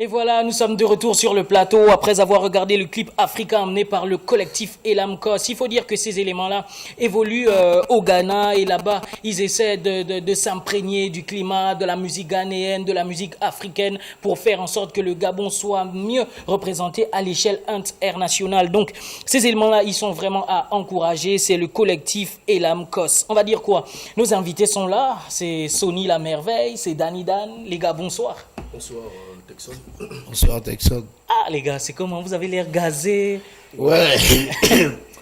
Et voilà, nous sommes de retour sur le plateau après avoir regardé le clip africain amené par le collectif Elamkos. Il faut dire que ces éléments-là évoluent au Ghana et là-bas, ils essaient de s'imprégner du climat, de la musique ghanéenne, de la musique africaine pour faire en sorte que le Gabon soit mieux représenté à l'échelle internationale. Donc, ces éléments-là, ils sont vraiment à encourager. C'est le collectif Elamkos. On va dire quoi? Nos invités sont là. C'est Sony la merveille, c'est Danny Dan. Les gars, bonsoir. Bonsoir Texan. Bonsoir Texan. Ah les gars, c'est comment? Vous avez l'air gazé. Ouais,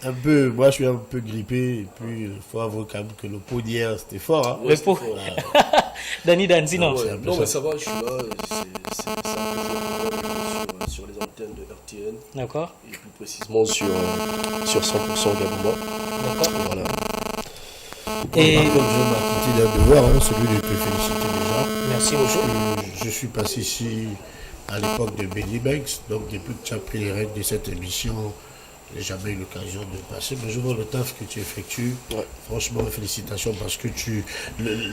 un peu, moi je suis un peu grippé et puis il faut avouer quand même que le pot d'hier c'était fort. Hein. Le pot. Danny Dan, sinon. Ouais, non mais ça va, je suis là, c'est un plaisir sur les antennes de RTN. D'accord. Et plus précisément sur 100% Gabouma. D'accord. Voilà. Et comme je m'acquittais d'un devoir, hein, celui de te féliciter déjà. Merci beaucoup. Je suis passé ici à l'époque de Benny Banks, donc depuis que tu as pris les rênes de cette émission, je n'ai jamais eu l'occasion de passer, mais je vois le taf que tu effectues. Ouais. Franchement, félicitations parce que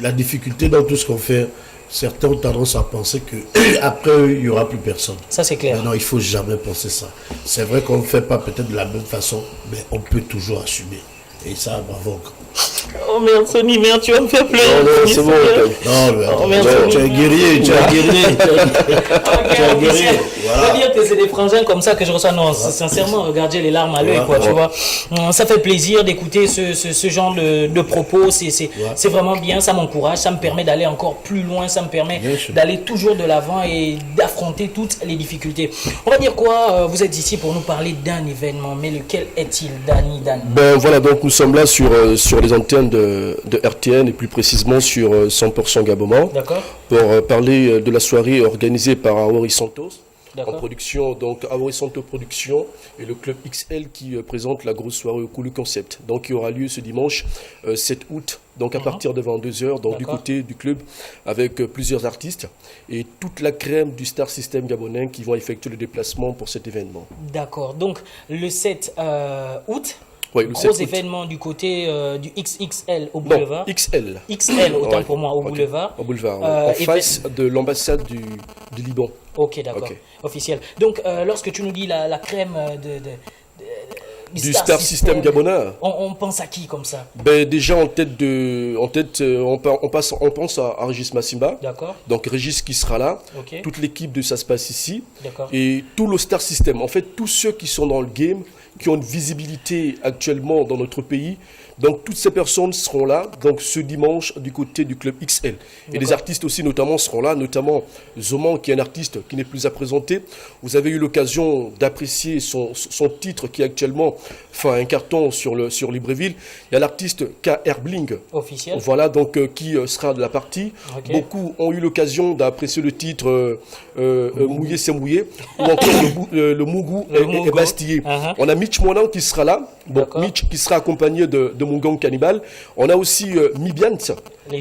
la difficulté dans tout ce qu'on fait, certains ont tendance à penser qu'après eux, il n'y aura plus personne. Ça, c'est clair. Mais non, il ne faut jamais penser ça. C'est vrai qu'on ne fait pas peut-être de la même façon, mais on peut toujours assumer. Et ça, bravo. Oh merde, Sony, merde, tu vas me faire pleurer. Non, c'est bon. Non, mais attends, tu es guerrier, tu es guerrier. Tu es guerrier. Voilà. Faut dire que c'est des frangins comme ça que je reçois. Non, sincèrement, regardez les larmes à l'œil, quoi, tu vois. Ça fait plaisir d'écouter ce genre de propos. C'est vraiment bien, ça m'encourage, ça me permet d'aller encore plus loin, ça me permet d'aller toujours de l'avant et d'affronter toutes les difficultés. On va dire quoi? Vous êtes ici pour nous parler d'un événement, mais lequel est-il, Danny Dan? Ben voilà, donc nous sommes là sur les antennes de RTN et plus précisément sur 100% Gabouma. D'accord. Pour parler de la soirée organisée par Aori Santos. En D'accord. production, donc Aori Santos Production et le club XL qui présente la grosse soirée au Koulou Concept. Donc qui aura lieu ce dimanche 7 août, donc à partir de 22h, donc du côté du club avec plusieurs artistes et toute la crème du Star System gabonais qui vont effectuer le déplacement pour cet événement. D'accord, donc le 7 août. Ouais, le gros événement du côté du XXL au boulevard. Non, XL. XL, autant pour moi, au boulevard. Au boulevard, en face de l'ambassade du Liban. Ok, d'accord, officiel. Donc, lorsque tu nous dis la crème du Star System gabonais. On pense à qui comme ça? Ben déjà on pense à Régis Massimba. D'accord. Donc Régis qui sera là. Okay. Toute l'équipe de Ça se passe ici. D'accord. Et tout le Star System. En fait, tous ceux qui sont dans le game, qui ont une visibilité actuellement dans notre pays. Donc toutes ces personnes seront là, donc ce dimanche du côté du club XL. Et les artistes aussi notamment seront là, notamment Zoman qui est un artiste qui n'est plus à présenter. Vous avez eu l'occasion d'apprécier son titre qui est actuellement un carton sur Libreville. Il y a l'artiste K.R. Bling. Officiel. Voilà, donc qui sera de la partie. Okay. Beaucoup ont eu l'occasion d'apprécier le titre Mouillé c'est mouillé ou encore le Mougou est bastillé. On a Mitch Moinan qui sera là. Bon, Mitch qui sera accompagné de mon gang cannibale. On a aussi Mibiant,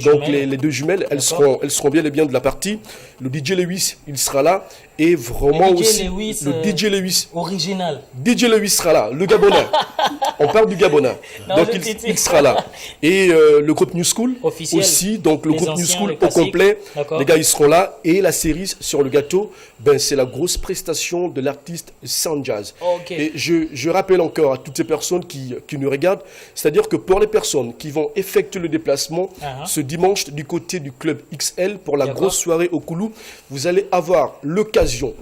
donc les deux jumelles, elles seront bien et bien de la partie. Le DJ Lewis, il sera là. Et vraiment aussi le DJ Lewis. Original. DJ Lewis sera là, le Gabonais. On parle du Gabonais. Donc il sera là. Et le groupe New School officiel. Aussi, donc le groupe New School au complet. Les gars, ils seront là. Et la cerise sur le gâteau, ben, c'est la grosse prestation de l'artiste Sound Jazz. Okay. Et je rappelle encore à toutes ces personnes qui nous regardent, c'est-à-dire que pour les personnes qui vont effectuer le déplacement ce dimanche du côté du club XL pour la grosse soirée au Koulou, vous allez avoir l'occasion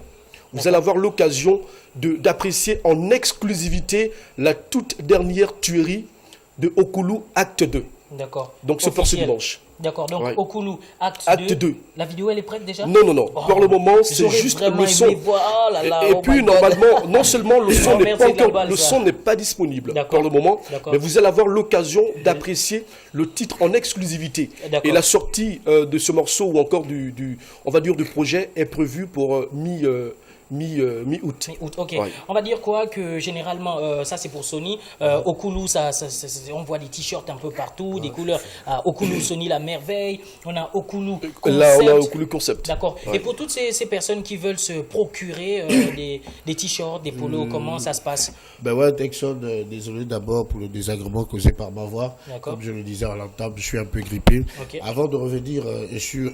d'apprécier en exclusivité la toute dernière tuerie de Okoulou Acte 2. D'accord. Donc c'est pour ce dimanche. D'accord, donc Okoulou Acte 2. La vidéo elle est prête déjà? Non. Pour le moment, c'est juste le son. Et puis normalement, non seulement le son n'est pas disponible pour le moment, mais vous allez avoir l'occasion d'apprécier le titre en exclusivité. Et la sortie de ce morceau ou encore du projet est prévue pour mi-août. Ok. Ouais. On va dire quoi que généralement, ça c'est pour Sony. Okulu, on voit des t-shirts un peu partout, des couleurs. Okulu Sony la merveille. On a Okulu Concept. Là, on a Okulu Concept. D'accord. Ouais. Et pour toutes ces personnes qui veulent se procurer des t-shirts, des polos, comment ça se passe? Ben ouais, Texon, désolé d'abord pour le désagrément causé par ma voix. D'accord. Comme je le disais à l'entame, je suis un peu grippé. Ok. Avant de revenir sur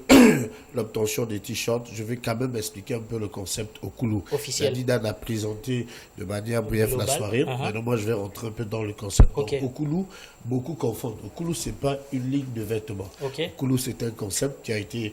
l'obtention des t-shirts, je vais quand même expliquer un peu le concept Okulu. Officiel. Nina a présenté de manière brève la Global. soirée. Maintenant, moi, je vais rentrer un peu dans le concept. Ok. Donc, Okulu, beaucoup confondent. Okulu, c'est pas une ligne de vêtements. Ok. Okulu, c'est un concept qui a été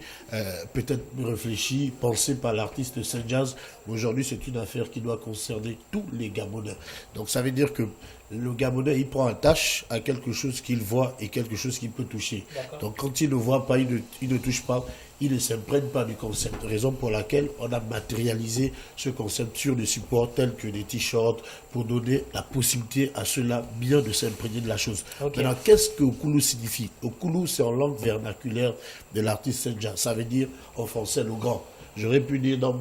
peut-être réfléchi, pensé par l'artiste Saint Jazz. Aujourd'hui, c'est une affaire qui doit concerner tous les Gabonais. Donc, ça veut dire que le Gabonais, il prend attache à quelque chose qu'il voit et quelque chose qu'il peut toucher. Donc, quand il ne voit pas, il ne touche pas, il ne s'imprègne pas du concept. Raison pour laquelle on a matérialisé ce concept sur des supports tels que des t-shirts pour donner la possibilité à ceux-là bien de s'imprégner de la chose. Okay. Maintenant, qu'est-ce que Okulu signifie? Okulu, c'est en langue vernaculaire de l'artiste Senja. Ça veut dire en français le grand. J'aurais pu dire dans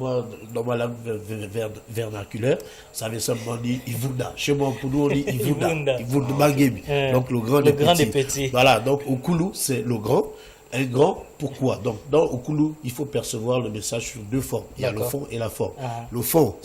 ma langue vernaculaire, ça veut simplement dire Ivunda. Chez moi, pour nous, on dit Ivunda. Ivunda Malgemi. Donc le grand des petits. Voilà, donc Okulu, c'est le grand. Un grand, pourquoi? Donc, dans Okulu, il faut percevoir le message sur deux formes. Il y a le fond et la forme. Le fond,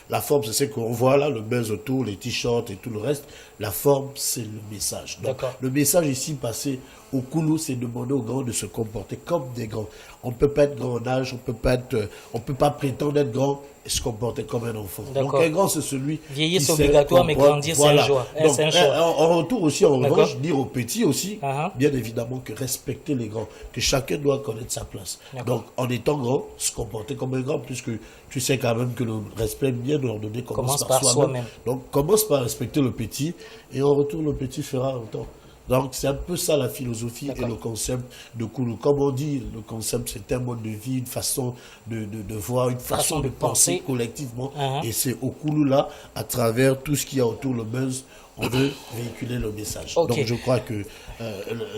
la forme, c'est ce qu'on voit là, le buzz autour, les t-shirts et tout le reste. La forme, c'est le message. Donc, le message ici passé, Okulu, c'est demander aux grands de se comporter comme des grands. On ne peut pas être grand en âge, on peut pas prétendre être grand et se comporter comme un enfant. Donc, un grand, c'est celui vieillir, c'est obligatoire, mais grandir, c'est un choix. Donc, en retour aussi, en revanche, dire aux petits aussi, bien évidemment, que respecter les grands, que chacun doit connaître sa place. Donc, en étant grand, se comporter comme un grand, puisque tu sais quand même que le respect bien ordonné commence par soi-même. Donc, commence par respecter le petit, et en retour, le petit fera autant. Donc, c'est un peu ça la philosophie et le concept de Okulu. Comme on dit, le concept, c'est un mode de vie, une façon de voir, une façon de penser collectivement. Et c'est Okulu là, à travers tout ce qu'il y a autour, le buzz, on veut véhiculer le message. Donc, je crois que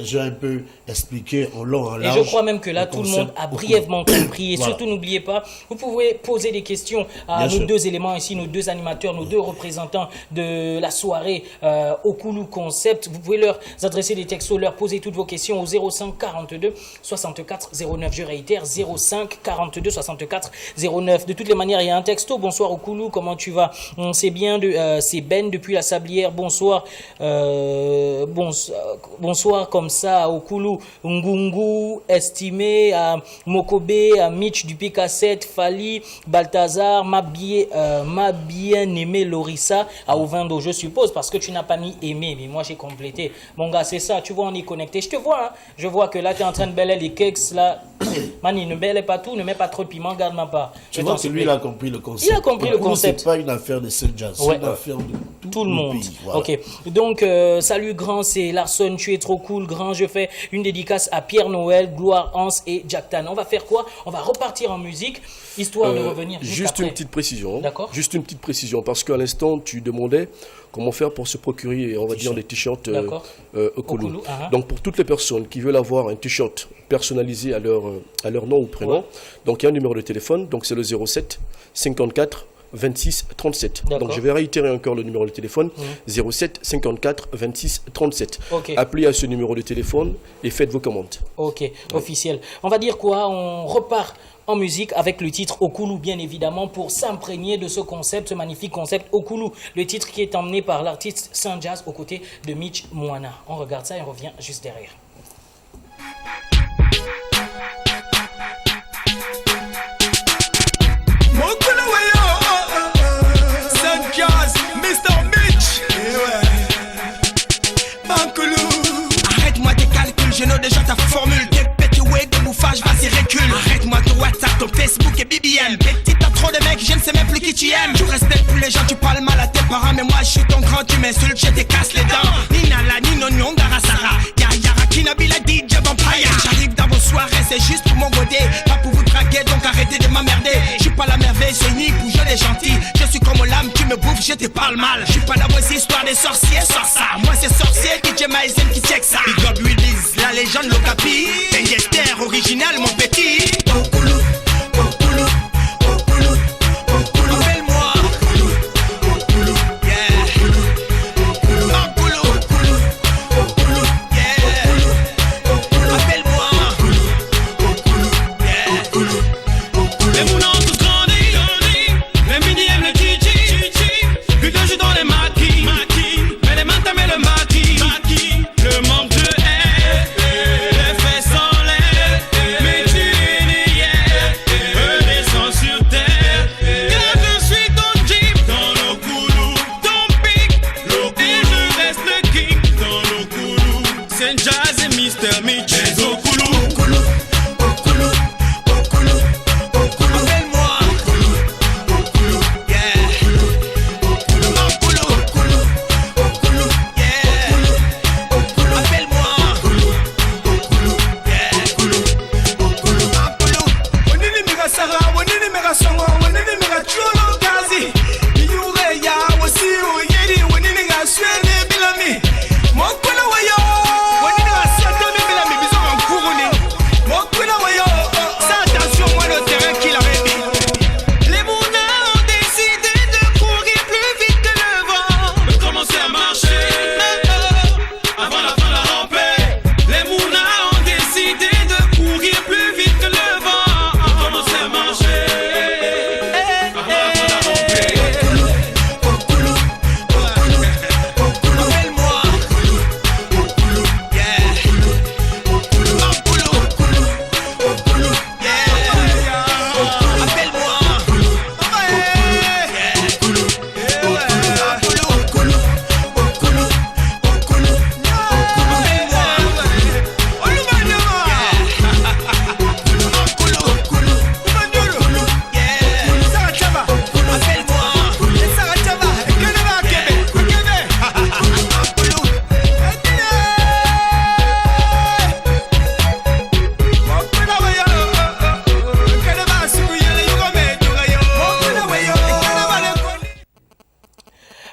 j'ai un peu expliqué en long, en large. Et je crois même que là, tout le monde a brièvement compris. Et surtout, n'oubliez pas, vous pouvez poser des questions à nos deux éléments ici, nos deux animateurs, nos deux représentants de la soirée Okulu Concept. Vous pouvez leur adresser des textos, leur poser toutes vos questions au 05 42 64 09. Je réitère, 05 42 64 09. De toutes les manières, il y a un texto. Bonsoir Okulu, comment tu vas? C'est bien, c'est Ben depuis la Sablière. Bonsoir, bonsoir comme ça à Okulu, Ngungu, estimé, à Mokobe, à Mitch du PK7, Fali, Balthazar, ma bien-aimée Lorissa, à Ovendo, je suppose, parce que tu n'as pas mis aimé, mais moi j'ai complété. Mon gars, c'est ça, tu vois, on est connecté. Je te vois, hein, je vois que là tu es en train de bêler les cakes, là. Mani, ne bêle pas tout, ne mets pas trop de piment, garde-moi pas. Tu vois que lui, il a compris le concept. Il a compris le concept. C'est pas une affaire de Saint Jazz, c'est une affaire de tout le monde. Pays. Voilà. Ok, donc salut grand, c'est Larson, tu es trop cool grand, je fais une dédicace à Pierre Noël, Gloire, Hans et Jack Tan. On va faire quoi? On va repartir en musique, histoire de revenir juste une petite précision. D'accord. Juste une petite précision, parce qu'à l'instant, tu demandais comment faire pour se procurer, on va dire, des t-shirts Okulu. Donc, pour toutes les personnes qui veulent avoir un t-shirt personnalisé à leur nom ou prénom, donc il y a un numéro de téléphone, donc c'est le 07 54 26 37. Donc je vais réitérer encore le numéro de téléphone, 07 54 26 37. Appelez à ce numéro de téléphone et faites vos commandes. Ok, officiel. On va dire quoi? On repart en musique avec le titre Okulu, bien évidemment, pour s'imprégner de ce concept, ce magnifique concept Okulu. Le titre qui est emmené par l'artiste Saint Jazz aux côtés de Mitch Moana. On regarde ça et on revient juste derrière. Arrête-moi tes calculs, je know déjà ta formule. Tes petits ouais de bouffage, vas-y recule. Arrête-moi ton WhatsApp, ton Facebook et BBM. Petit t'as trop de mecs, je ne sais même plus qui tu aimes. Tu respectes plus les gens, tu parles mal à tes parents. Mais moi je suis ton grand, tu m'insultes, je te casse les dents. Nina la Nino Nyongara Sarah. Yara Kinabila DJ Vampire. J'arrive dans vos soirées, c'est juste pour mon godé. Pas pour vous draguer, donc arrêtez de m'emmerder. Je suis pas la merveille, c'est ni pour je les gentils. Je suis comme l'âme, tu me bouffes, je te parle mal. Je suis pas la voix, histoire des sorciers, sors ça. Moi c'est sorcier, DJ Maïsen qui check ça. Big up Willis, la légende Locapi. Ingester original, mon petit. Okulu, Okulu, Okulu,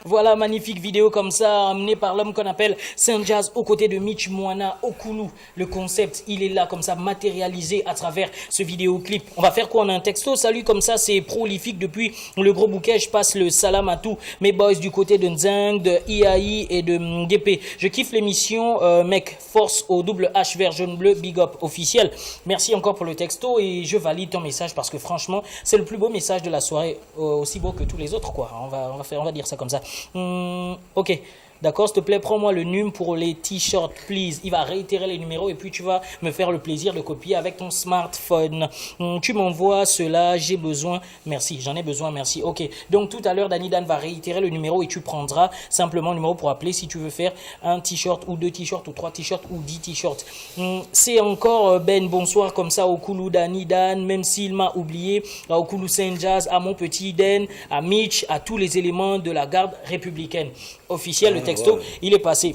Voilà, magnifique vidéo comme ça, amenée par l'homme qu'on appelle Saint-Jazz aux côtés de Mitch Moana Okulu. Le concept, il est là comme ça, matérialisé à travers ce vidéoclip. On va faire quoi? On a un texto, salut comme ça, c'est prolifique depuis le gros bouquet. Je passe le salam à tous mes boys du côté de Nzang, de IAI et de DP. Je kiffe l'émission, mec, force au double H vert jaune bleu, big up officiel. Merci encore pour le texto et je valide ton message parce que franchement, c'est le plus beau message de la soirée, aussi beau que tous les autres, quoi. On va dire ça comme ça. Ok. D'accord, s'il te plaît, prends-moi le num pour les t-shirts, please. Il va réitérer les numéros et puis tu vas me faire le plaisir de copier avec ton smartphone. Tu m'envoies cela, j'ai besoin. Merci, j'en ai besoin, merci. Ok, donc tout à l'heure, Danny Dan va réitérer le numéro et tu prendras simplement le numéro pour appeler si tu veux faire un t-shirt ou 2 t-shirts ou 3 t-shirts ou 10 t-shirts. C'est encore Ben, bonsoir comme ça au Koulou Danny Dan, même s'il m'a oublié, au Koulou Saint-Jazz, à mon petit Den, à Mitch, à tous les éléments de la garde républicaine officielle. Le texto, voilà. Il est passé.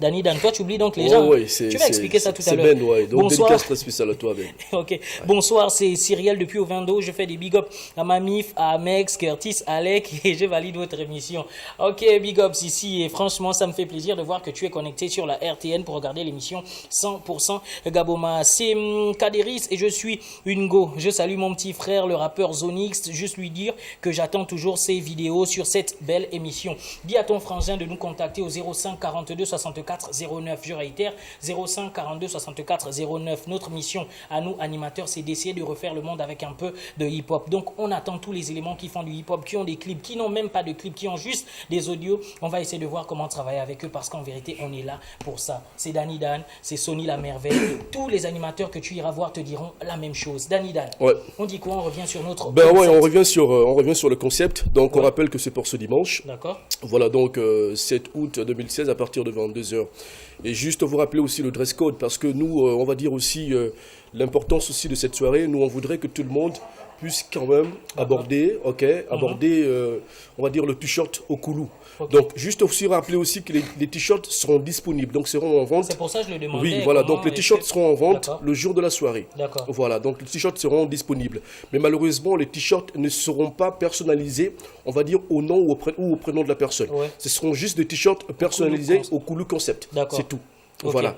Danny Dan, toi tu oublies donc les gens. Ouais, tu vas expliquer ça tout à l'heure. C'est Ben, ouais. Donc bonsoir. dédicace très spéciale à toi, Ben. Ok. Ouais. Bonsoir, c'est Cyriel depuis Ovendo. Je fais des big ups à Mamif, à Mex, Curtis, Alec et je valide votre émission. Ok, big ups ici et franchement, ça me fait plaisir de voir que tu es connecté sur la RTN pour regarder l'émission 100% Gaboma. C'est Kaderis et je suis une go. Je salue mon petit frère, le rappeur Zonix. Juste lui dire que j'attends toujours ses vidéos sur cette belle émission. Dis à ton frangin de nous contacter au 05 42 64 09. Je réitère, 05 42 64 09. Notre mission à nous, animateurs, c'est d'essayer de refaire le monde avec un peu de hip-hop. Donc, on attend tous les éléments qui font du hip-hop, qui ont des clips, qui n'ont même pas de clips, qui ont juste des audios. On va essayer de voir comment travailler avec eux parce qu'en vérité, on est là pour ça. C'est Danny Dan, c'est Sony la merveille. Tous les animateurs que tu iras voir te diront la même chose. Danny Dan, ouais. On dit quoi? On revient sur notre concept. Ouais, on revient sur le concept. Donc, ouais. On rappelle que c'est pour ce dimanche. D'accord. Voilà, donc 7 août 2016 à partir de 22h. Et juste vous rappeler aussi le dress code parce que nous, on va dire aussi l'importance aussi de cette soirée. Nous, on voudrait que tout le monde puisse quand même aborder, on va dire le t-shirt au Koulou. Okay. Donc, juste aussi rappeler aussi que les t-shirts seront disponibles, donc seront en vente. C'est pour ça que je le demandais. Oui, voilà, donc les t-shirts seront en vente le jour de la soirée. D'accord. Voilà, donc les t-shirts seront disponibles. Mais malheureusement, les t-shirts ne seront pas personnalisés, on va dire au nom ou au prénom de la personne. Ouais. Ce seront juste des t-shirts personnalisés au Koulou Concept. C'est tout. Okay. Voilà.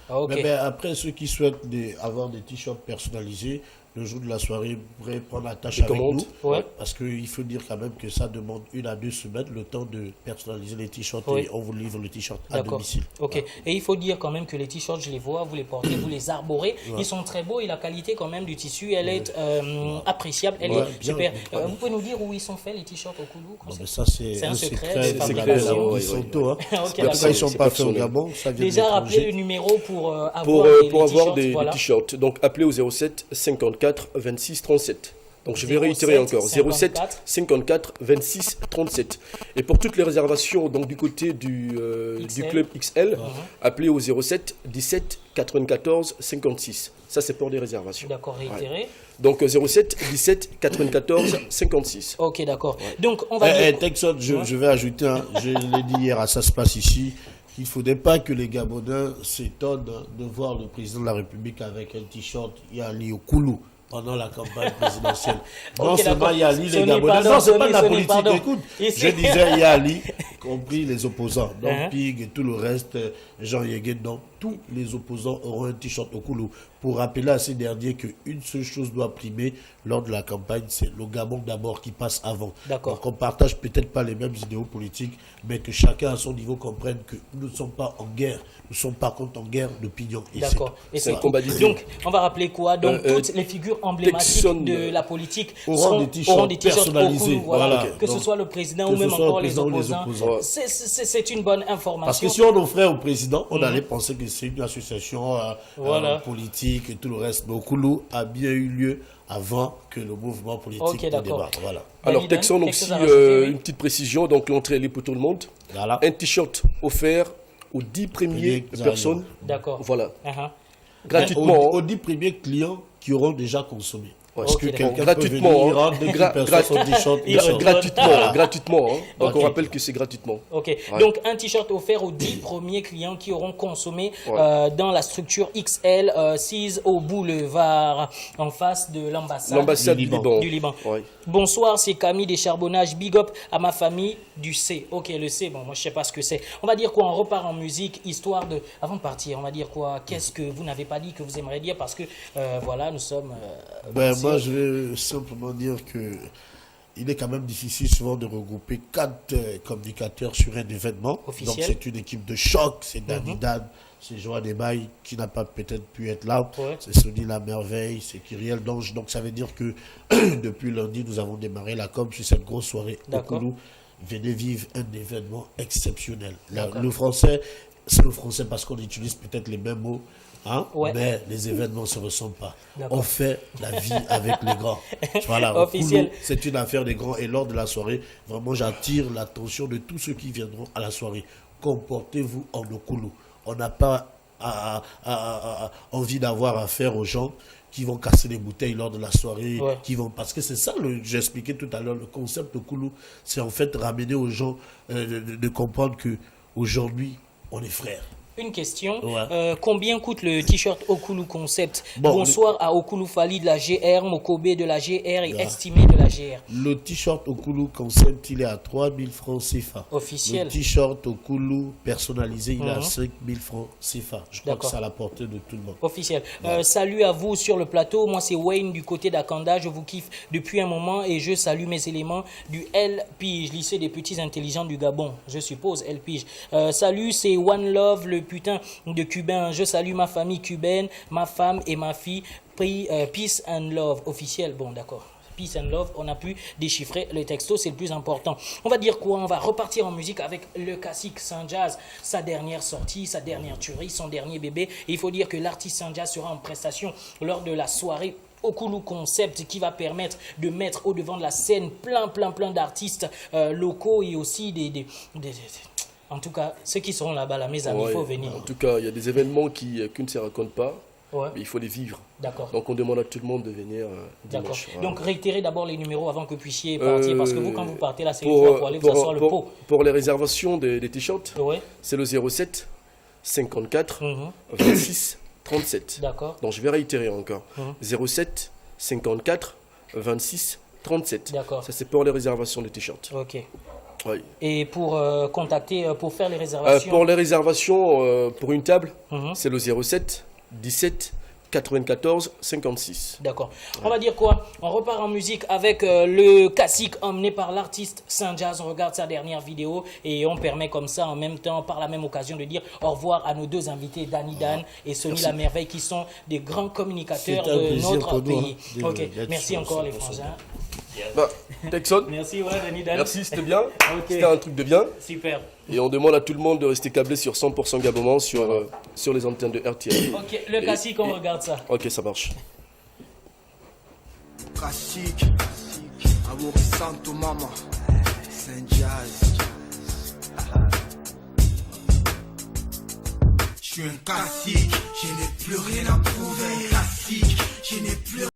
Ah, okay. Mais après, ceux qui souhaitent avoir des t-shirts personnalisés, le jour de la soirée, pourraient prendre la tâche avec nous. Ouais. Parce qu'il faut dire quand même que ça demande 1 à 2 semaines le temps de personnaliser les t-shirts et on vous livre le t-shirt à domicile. Ok. Ouais. Et il faut dire quand même que les t-shirts, je les vois, vous les portez, vous les arborez. Ouais. Ils sont très beaux et la qualité quand même du tissu, elle est appréciable. Elle est super. Vous pouvez nous dire où ils sont faits les t-shirts au Koulou? Ça, c'est un secret. C'est Photo. En tout cas, ils ne sont pas faits au Gabon. Déjà, rappelez le numéro pour avoir des t-shirts. Donc, appelez au 07 54 26 37. Donc je vais réitérer encore 07 54 26 37. Et pour toutes les réservations donc du côté du club XL, appelez au 07 17 94 56. Ça c'est pour des réservations. D'accord, réitéré. Ouais. Donc 07 17 94 56. Ok, d'accord. Ouais. Donc on va Texot, je vais ajouter, je l'ai dit hier, ça se passe ici. Il ne faudrait pas que les Gabonais s'étonnent de voir le président de la République avec un t-shirt Yali au Koulou pendant la campagne présidentielle. Non seulement Yali, les Gabonais. Non, ce n'est pas de la politique. Écoute, je disais Yali, compris les opposants. Donc Pig et tout le reste, Jean Yégué, donc tous les opposants auront un t-shirt au Koulou. Pour rappeler à ces derniers qu'une seule chose doit primer lors de la campagne, c'est le Gabon d'abord qui passe avant. Donc on partage peut-être pas les mêmes idéaux politiques, mais que chacun à son niveau comprenne que nous ne sommes pas en guerre. Nous sommes par contre en guerre d'opinion. D'accord. Et c'est un combat d'idées. Donc on va rappeler quoi? Donc toutes les figures emblématiques de la politique auront des t-shirts personnalisés. Voilà. Que ce soit le président ou même encore les opposants. C'est une bonne information. Parce que si on offrait au président, on allait penser que c'est une association politique et tout le reste. Mais au Koulou a bien eu lieu avant que le mouvement politique ne débarque. Voilà. Alors, Texan, aussi une petite précision. Donc, l'entrée est libre pour tout le monde. Voilà. Un t-shirt offert aux 10 premières personnes. D'accord. Voilà. Gratuitement. Aux 10 premiers clients qui auront déjà consommé. Parce que quelqu'un gratuitement, peut venir, rendre 1000 personnes son t-shirt. Gratuitement. Donc on rappelle que c'est gratuitement. Ok. Donc un t-shirt offert aux 10 premiers clients qui auront consommé dans la structure XL 6 au boulevard en face de l'ambassade du Liban. Ouais. Bonsoir, c'est Camille des Charbonnages. Big up à ma famille du C. Ok, le C, bon, moi je sais pas ce que c'est. On va dire quoi? On repart en musique, histoire de... Avant de partir, on va dire quoi? Qu'est-ce que vous n'avez pas dit que vous aimeriez dire? Parce que, voilà, nous sommes... moi, je vais simplement dire que il est quand même difficile souvent de regrouper 4 communicateurs sur un événement. Officiel. Donc c'est une équipe de choc, c'est Danny Dan, c'est Joanne Emaille qui n'a pas peut-être pu être là, c'est Sonny La Merveille, c'est Kyriel Dange. Donc ça veut dire que depuis lundi, nous avons démarré la com sur cette grosse soirée au Koulou. Venez vivre un événement exceptionnel. Le français, c'est le français parce qu'on utilise peut-être les mêmes mots. Mais les événements ne se ressemblent pas. On fait la vie avec les grands. Voilà, officiel. C'est une affaire des grands. Et lors de la soirée, vraiment, j'attire l'attention de tous ceux qui viendront à la soirée. Comportez-vous en Okulu. On n'a pas envie d'avoir affaire aux gens qui vont casser les bouteilles lors de la soirée, parce que c'est ça, j'ai expliqué tout à l'heure, le concept de Okulu, c'est en fait ramener aux gens de comprendre que aujourd'hui on est frères. Une question, combien coûte le t-shirt Okulu Concept? Bonsoir à Okulu Fali de la GR, Mokobe de la GR et Estimé de la GR. Le t-shirt Okulu Concept, il est à 3000 francs CFA. Officiel. Le t-shirt Okulu personnalisé, il est à 5000 francs CFA. Je crois que c'est à la portée de tout le monde. Officiel. Salut à vous sur le plateau. Moi, c'est Wayne du côté d'Akanda. Je vous kiffe depuis un moment et je salue mes éléments du LPIGE, lycée des petits intelligents du Gabon. Je suppose LPIGE. Salut, c'est One Love, le putain de cubain. Je salue ma famille cubaine, ma femme et ma fille. Peace and love. Officiel. Bon, d'accord. Peace and love. On a pu déchiffrer le texto. C'est le plus important. On va dire quoi? On va repartir en musique avec le classique Saint-Jazz. Sa dernière sortie, sa dernière tuerie, son dernier bébé. Et il faut dire que l'artiste Saint-Jazz sera en prestation lors de la soirée Okulu Concept qui va permettre de mettre au devant de la scène plein d'artistes locaux et aussi des en tout cas, ceux qui seront là-bas, là, mes amis, il faut venir. En tout cas, il y a des événements qui ne se racontent pas, mais il faut les vivre. D'accord. Donc, on demande à tout le monde de venir dimanche. Donc, réitérez d'abord les numéros avant que vous puissiez partir, parce que vous, quand vous partez là, c'est une fois pour aller vous asseoir le pot. Pour les réservations des t-shirts, c'est le 07 54 26 37. D'accord. Donc, je vais réitérer encore. 07 54 26 37. D'accord. Ça, c'est pour les réservations des t-shirts. Ok. Oui. Et pour contacter, pour faire les réservations pour les réservations, pour une table, c'est le 07 17 94 56. D'accord. On va dire quoi? On repart en musique avec le classique emmené par l'artiste Saint-Jazz. On regarde sa dernière vidéo et on permet comme ça en même temps, par la même occasion, de dire au revoir à nos deux invités, Danny Dan et Sonny La Merveille, qui sont des grands communicateurs de notre pays. Ok, merci encore les frangins. Texon. Merci, Danny Dan. Merci, c'était bien. C'était un truc de bien. Super. Et on demande à tout le monde de rester câblé sur 100% Gabonman sur les antennes de RTL. Ok, le classique, on regarde ça. Ok, ça marche. Classique, Amour Santo Mama, Saint-Jazz. Je suis un classique, j'ai